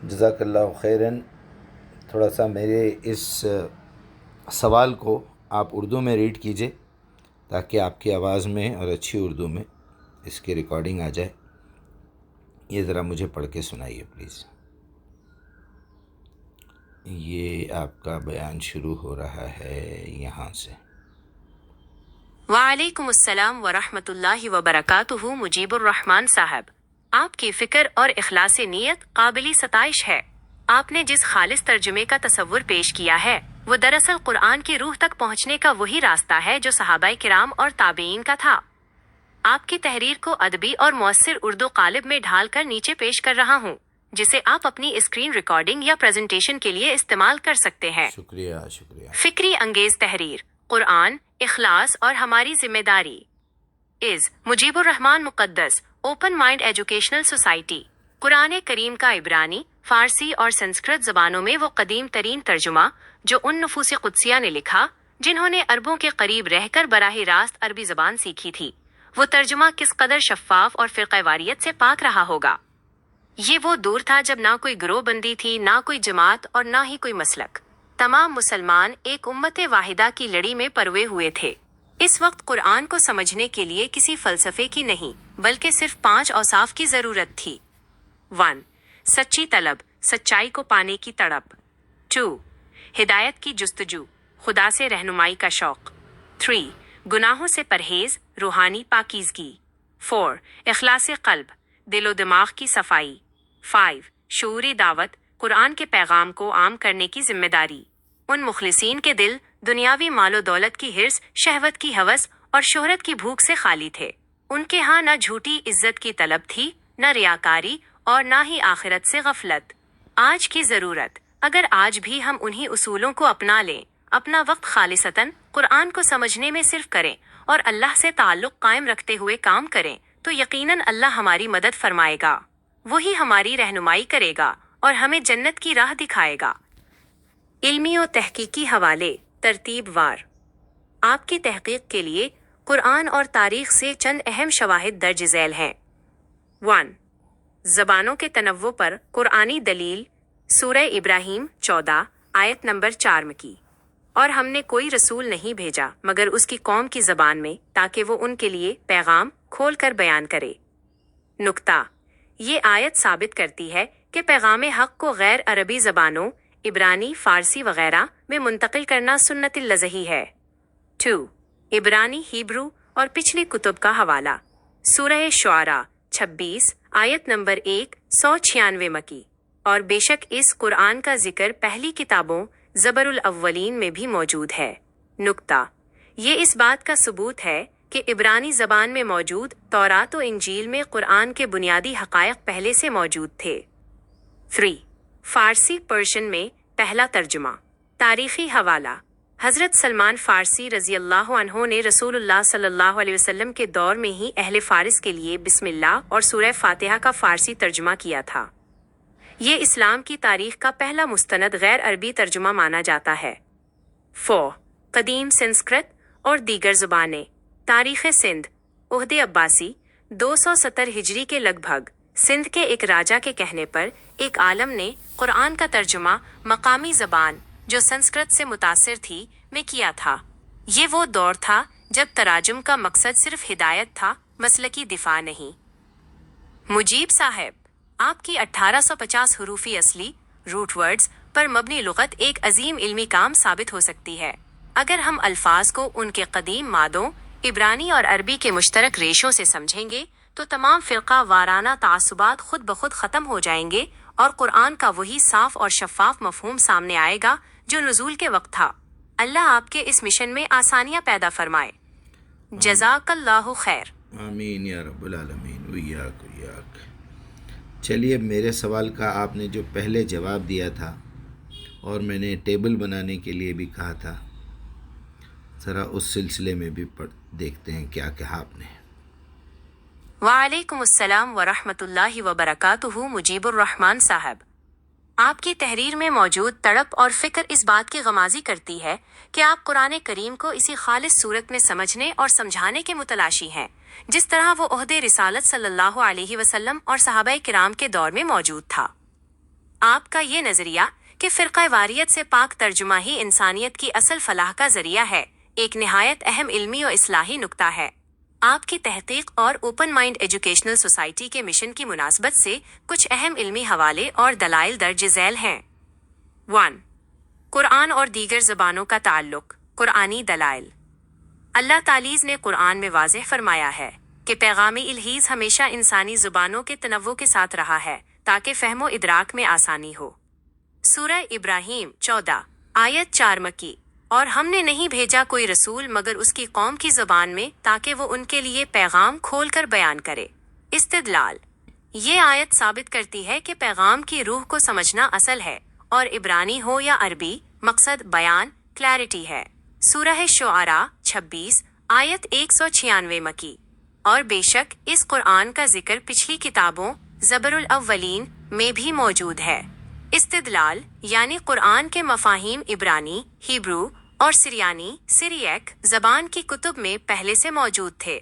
جزاک اللہ خیراً. تھوڑا سا میرے اس سوال کو آپ اردو میں ریڈ کیجئے تاکہ آپ کی آواز میں اور اچھی اردو میں اس کی ریکارڈنگ آ جائے. یہ ذرا مجھے پڑھ کے سنائیے پلیز. یہ آپ کا بیان شروع ہو رہا ہے یہاں سے. وعلیکم السلام ورحمۃ اللہ وبرکاتہ. مجیب الرحمان صاحب، آپ کی فکر اور اخلاص نیت قابل ستائش ہے. آپ نے جس خالص ترجمے کا تصور پیش کیا ہے وہ دراصل قرآن کی روح تک پہنچنے کا وہی راستہ ہے جو صحابہ کرام اور تابعین کا تھا. آپ کی تحریر کو ادبی اور مؤثر اردو قالب میں ڈھال کر نیچے پیش کر رہا ہوں، جسے آپ اپنی اسکرین ریکارڈنگ یا پریزنٹیشن کے لیے استعمال کر سکتے ہیں. شکریہ. فکری انگیز تحریر: قرآن، اخلاص اور ہماری ذمہ داری. مجیب الرحمان مقدس اوپن مائنڈ ایجوکیشنل سوسائٹی. قرآن کریم کا عبرانی، فارسی اور سنسکرت زبانوں میں وہ قدیم ترین ترجمہ جو ان نفوس قدسیہ نے لکھا جنہوں نے عربوں کے قریب رہ کر براہ راست عربی زبان سیکھی تھی، وہ ترجمہ کس قدر شفاف اور فرقہ واریت سے پاک رہا ہوگا. یہ وہ دور تھا جب نہ کوئی گروہ بندی تھی، نہ کوئی جماعت اور نہ ہی کوئی مسلک. تمام مسلمان ایک امت واحدہ کی لڑی میں پروے ہوئے تھے. اس وقت قرآن کو سمجھنے کے لیے کسی فلسفے کی نہیں بلکہ صرف 5 اوصاف کی ضرورت تھی. 1. سچی طلب، سچائی کو پانے کی تڑپ. 2. ہدایت کی جستجو، خدا سے رہنمائی کا شوق. 3. گناہوں سے پرہیز، روحانی پاکیزگی. 4. اخلاص قلب، دل و دماغ کی صفائی. 5. شعوری دعوت، قرآن کے پیغام کو عام کرنے کی ذمہ داری. ان مخلصین کے دل دنیاوی مال و دولت کی حرص، شہوت کی ہوس اور شہرت کی بھوک سے خالی تھے. ان کے ہاں نہ جھوٹی عزت کی طلب تھی، نہ ریاکاری اور نہ ہی آخرت سے غفلت. آج کی ضرورت: اگر آج بھی ہم انہی اصولوں کو اپنا لیں، اپنا وقت خالصتاً قرآن کو سمجھنے میں صرف کریں اور اللہ سے تعلق قائم رکھتے ہوئے کام کریں تو یقیناً اللہ ہماری مدد فرمائے گا. وہی ہماری رہنمائی کرے گا اور ہمیں جنت کی راہ دکھائے گا. علمی و تحقیقی حوالے ترتیب وار. آپ کی تحقیق کے لیے قرآن اور تاریخ سے چند اہم شواہد درج ذیل ہیں. 1. زبانوں کے تنوع پر قرآنی دلیل. سورہ ابراہیم 14 آیت نمبر 4 میں کی: اور ہم نے کوئی رسول نہیں بھیجا مگر اس کی قوم کی زبان میں تاکہ وہ ان کے لیے پیغام کھول کر بیان کرے. نکتہ: یہ آیت ثابت کرتی ہے کہ پیغام حق کو غیر عربی زبانوں عبرانی، فارسی وغیرہ میں منتقل کرنا سنت الزحی ہے. 2. عبرانی، ہیبرو اور پچھلی کتب کا حوالہ. سورہ شعراء 26 آیت نمبر 196 مکی. اور بے شک اس قرآن کا ذکر پہلی کتابوں زبر الاولین میں بھی موجود ہے. نکتہ: یہ اس بات کا ثبوت ہے کہ عبرانی زبان میں موجود تورات و انجیل میں قرآن کے بنیادی حقائق پہلے سے موجود تھے. 3. فارسی پرشین میں پہلا ترجمہ. تاریخی حوالہ: حضرت سلمان فارسی رضی اللہ عنہ نے رسول اللہ صلی اللہ علیہ وسلم کے دور میں ہی اہل فارس کے لیے بسم اللہ اور سورہ فاتحہ کا فارسی ترجمہ کیا تھا. یہ اسلام کی تاریخ کا پہلا مستند غیر عربی ترجمہ مانا جاتا ہے. 4. قدیم سنسکرت اور دیگر زبانیں. تاریخ سندھ. عہد عباسی 270 ہجری کے لگ بھگ. سندھ کے ایک راجا کے کہنے پر ایک عالم نے قرآن کا ترجمہ مقامی زبان جو سنسکرت سے متاثر تھی میں کیا تھا. یہ وہ دور تھا جب تراجم کا مقصد صرف ہدایت تھا، مسلکی دفاع نہیں. مجیب صاحب، آپ کی 1850 حروفی اصلی روٹ ورڈز پر مبنی لغت ایک عظیم علمی کام ثابت ہو سکتی ہے اگر ہم الفاظ کو ان کے قدیم مادوں عبرانی اور عربی کے مشترک ریشوں سے سمجھیں گے تو تمام فرقہ وارانہ تعصبات خود بخود ختم ہو جائیں گے اور قرآن کا وہی صاف اور شفاف مفہوم سامنے آئے گا جو نزول کے وقت تھا. اللہ آپ کے اس مشن میں آسانیاں پیدا فرمائے. جزاک اللہ خیر. آمین یا رب العالمین. ویاک. چلیے، میرے سوال کا آپ نے جو پہلے جواب دیا تھا اور میں نے ٹیبل بنانے کے لیے بھی کہا تھا، ذرا اس سلسلے میں بھی دیکھتے ہیں کیا کہا آپ نے. وعلیکم السلام ورحمۃ اللہ وبرکاتہ. مجیب الرحمان صاحب، آپ کی تحریر میں موجود تڑپ اور فکر اس بات کی غمازی کرتی ہے کہ آپ قرآن کریم کو اسی خالص صورت میں سمجھنے اور سمجھانے کے متلاشی ہیں جس طرح وہ عہد رسالت صلی اللہ علیہ وسلم اور صحابہ کرام کے دور میں موجود تھا. آپ کا یہ نظریہ کہ فرقہ واریت سے پاک ترجمہ ہی انسانیت کی اصل فلاح کا ذریعہ ہے ایک نہایت اہم علمی و اصلاحی نکتہ ہے۔ آپ کی تحقیق اور اوپن مائنڈ ایجوکیشنل سوسائٹی کے مشن کی مناسبت سے کچھ اہم علمی حوالے اور دلائل درج ذیل ہیں۔ 1. قرآن اور دیگر زبانوں کا تعلق۔ قرآنی دلائل۔ اللہ تعالیٰ نے قرآن میں واضح فرمایا ہے کہ پیغامی الہیز ہمیشہ انسانی زبانوں کے تنوع کے ساتھ رہا ہے تاکہ فہم و ادراک میں آسانی ہو۔ سورہ ابراہیم 14 آیت 4 مکی۔ اور ہم نے نہیں بھیجا کوئی رسول مگر اس کی قوم کی زبان میں تاکہ وہ ان کے لیے پیغام کھول کر بیان کرے۔ استدلال۔ یہ آیت ثابت کرتی ہے کہ پیغام کی روح کو سمجھنا اصل ہے اور عبرانی ہو یا عربی مقصد بیان کلیئرٹی ہے۔ سورہ شعراء 26 آیت 196 مکی۔ اور بے شک اس قرآن کا ذکر پچھلی کتابوں زبر الاولین میں بھی موجود ہے۔ استدلال یعنی قرآن کے مفاہیم عبرانی، ہیبرو اور سریانی سرییک زبان کی کتب میں پہلے سے موجود تھے۔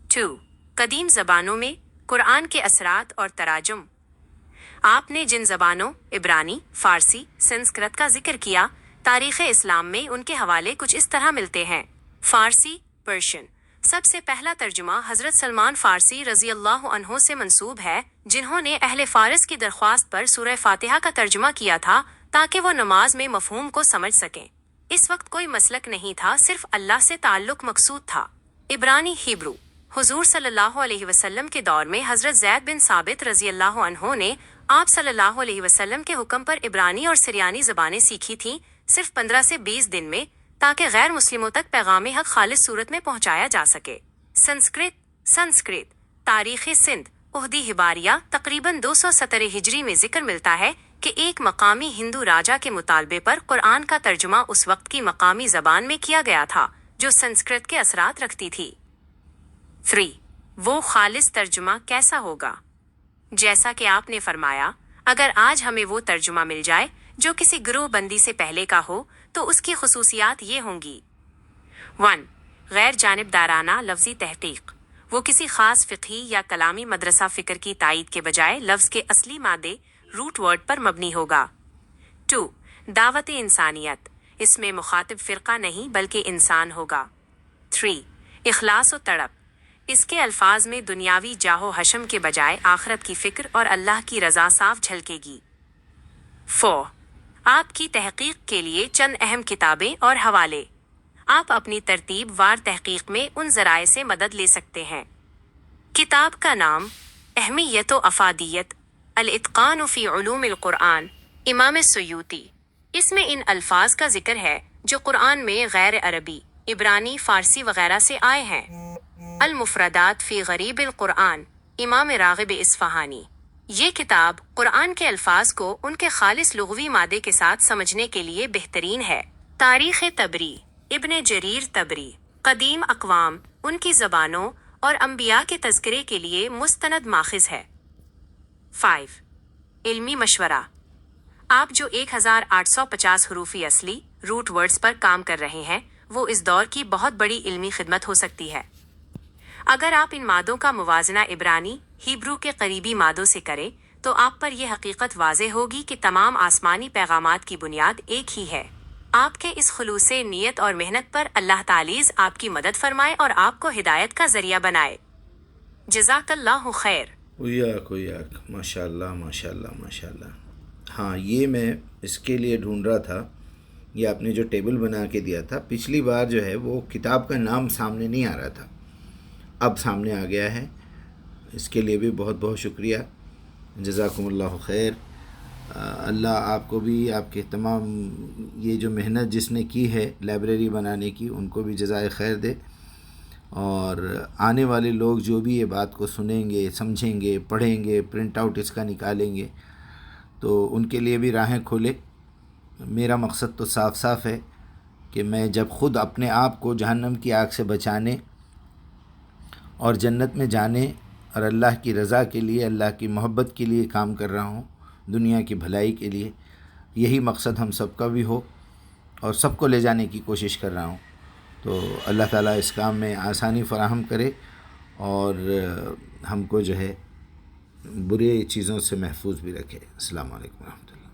2. قدیم زبانوں میں قرآن کے اثرات اور تراجم۔ آپ نے جن زبانوں عبرانی، فارسی، سنسکرت کا ذکر کیا، تاریخ اسلام میں ان کے حوالے کچھ اس طرح ملتے ہیں۔ فارسی پرشین۔ سب سے پہلا ترجمہ حضرت سلمان فارسی رضی اللہ عنہ سے منسوب ہے جنہوں نے اہل فارس کی درخواست پر سورہ فاتحہ کا ترجمہ کیا تھا تاکہ وہ نماز میں مفہوم کو سمجھ سکیں۔ اس وقت کوئی مسلک نہیں تھا، صرف اللہ سے تعلق مقصود تھا۔ عبرانی ہیبرو۔ حضور صلی اللہ علیہ وسلم کے دور میں حضرت زید بن ثابت رضی اللہ عنہ نے آپ صلی اللہ علیہ وسلم کے حکم پر عبرانی اور سریانی زبانیں سیکھی تھیں، صرف 15 سے 20 دن میں، تاکہ غیر مسلموں تک پیغام حق خالص صورت میں پہنچایا جا سکے۔ سنسکرت۔ تاریخ سندھ عہدی ہباریہ تقریباً 270 ہجری میں ذکر ملتا ہے کہ ایک مقامی ہندو راجا کے مطالبے پر قرآن کا ترجمہ اس وقت کی مقامی زبان میں کیا گیا تھا جو سنسکرت کے اثرات رکھتی تھی۔ 3. وہ خالص ترجمہ کیسا ہوگا؟ جیسا کہ آپ نے فرمایا، اگر آج ہمیں وہ ترجمہ مل جائے جو کسی گروہ بندی سے پہلے کا ہو تو اس کی خصوصیات یہ ہوں گی۔ 1. غیر جانبدارانہ لفظی تحقیق۔ وہ کسی خاص فقہی یا کلامی مدرسہ فکر کی تائید کے بجائے لفظ کے اصلی مادے روٹ ورڈ پر مبنی ہوگا۔ 2. دعوت انسانیت۔ اس میں مخاطب فرقہ نہیں بلکہ انسان ہوگا۔ 3. اخلاص و تڑپ۔ اس کے الفاظ میں دنیاوی جاہ و حشم کے بجائے آخرت کی فکر اور اللہ کی رضا صاف جھلکے گی۔ 4. آپ کی تحقیق کے لیے چند اہم کتابیں اور حوالے۔ آپ اپنی ترتیب وار تحقیق میں ان ذرائع سے مدد لے سکتے ہیں۔ کتاب کا نام اہمیت و افادیت الاتقان فی علوم القرآن، امام سیوطی۔ اس میں ان الفاظ کا ذکر ہے جو قرآن میں غیر عربی، عبرانی، فارسی وغیرہ سے آئے ہیں۔ المفردات فی غریب القرآن، امام راغب اصفہانی۔ یہ کتاب قرآن کے الفاظ کو ان کے خالص لغوی مادے کے ساتھ سمجھنے کے لیے بہترین ہے۔ تاریخ طبری، ابن جریر طبری۔ قدیم اقوام، ان کی زبانوں اور انبیاء کے تذکرے کے لیے مستند ماخذ ہے۔ 5. علمی مشورہ۔ آپ جو 1850 حروفی اصلی روٹ ورڈز پر کام کر رہے ہیں وہ اس دور کی بہت بڑی علمی خدمت ہو سکتی ہے۔ اگر آپ ان مادوں کا موازنہ عبرانی، ہیبرو کے قریبی مادوں سے کریں تو آپ پر یہ حقیقت واضح ہوگی کہ تمام آسمانی پیغامات کی بنیاد ایک ہی ہے۔ آپ کے اس خلوص نیت اور محنت پر اللہ تعالیٰ آپ کی مدد فرمائے اور آپ کو ہدایت کا ذریعہ بنائے۔ جزاک اللہ خیر۔ ویاک ماشاء اللہ ماشاء اللہ ماشاء اللہ۔ ہاں، یہ میں اس کے لیے ڈھونڈ رہا تھا، یہ آپ نے جو ٹیبل بنا کے دیا تھا پچھلی بار جو ہے وہ کتاب کا نام سامنے نہیں آ رہا تھا، اب سامنے آ گیا ہے، اس کے لیے بھی بہت بہت شکریہ، جزاکم اللہ خیر۔ اللہ آپ کو بھی، آپ کے تمام یہ جو محنت جس نے کی ہے لائبریری بنانے کی ان کو بھی جزائے خیر دے، اور آنے والے لوگ جو بھی یہ بات کو سنیں گے، سمجھیں گے، پڑھیں گے، پرنٹ آؤٹ اس کا نکالیں گے تو ان کے لیے بھی راہیں کھولے۔ میرا مقصد تو صاف صاف ہے کہ میں جب خود اپنے آپ کو جہنم کی آگ سے بچانے اور جنت میں جانے اور اللہ کی رضا کے لیے، اللہ کی محبت کے لیے کام کر رہا ہوں، دنیا کی بھلائی کے لیے، یہی مقصد ہم سب کا بھی ہو اور سب کو لے جانے کی کوشش کر رہا ہوں۔ تو اللہ تعالیٰ اس کام میں آسانی فراہم کرے اور ہم کو جو ہے برے چیزوں سے محفوظ بھی رکھے۔ السلام علیکم ورحمۃ اللہ۔